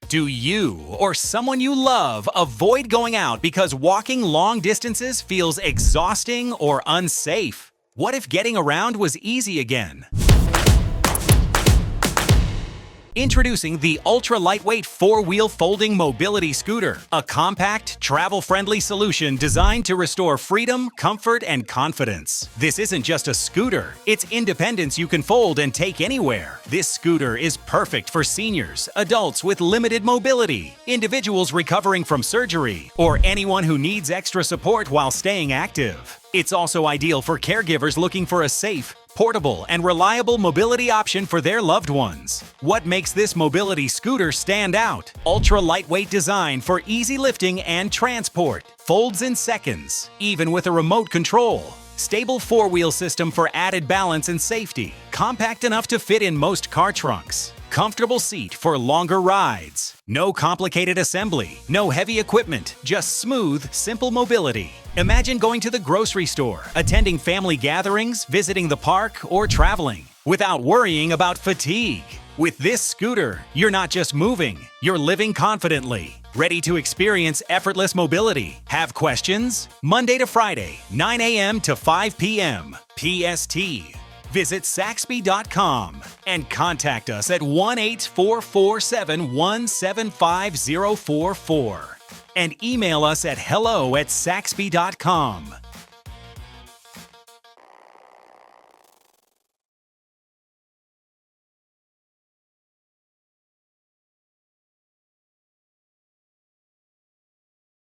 Do you or someone you love avoid going out because walking long distances feels exhausting or unsafe? What if getting around was easy again? Introducing the ultra-lightweight four-wheel folding mobility scooter, a compact, travel-friendly solution designed to restore freedom, comfort, and confidence. This isn't just a scooter, it's independence you can fold and take anywhere. This scooter is perfect for seniors, adults with limited mobility, individuals recovering from surgery, or anyone who needs extra support while staying active. It's also ideal for caregivers looking for a safe, portable, and reliable mobility option for their loved ones. What makes this mobility scooter stand out? Ultra-lightweight design for easy lifting and transport. Folds in seconds, even with a remote control. Stable four-wheel system for added balance and safety. Compact enough to fit in most car trunks. Comfortable seat for longer rides. No complicated assembly, no heavy equipment, just smooth, simple mobility. Imagine going to the grocery store, attending family gatherings, visiting the park, or traveling without worrying about fatigue. With this scooter, you're not just moving, you're living confidently. Ready to experience effortless mobility? Have questions? Monday to Friday, 9 a.m. to 5 p.m. PST. Visit Saksby.com and contact us at 1-844-7175044 and email us at hello@saksby.com.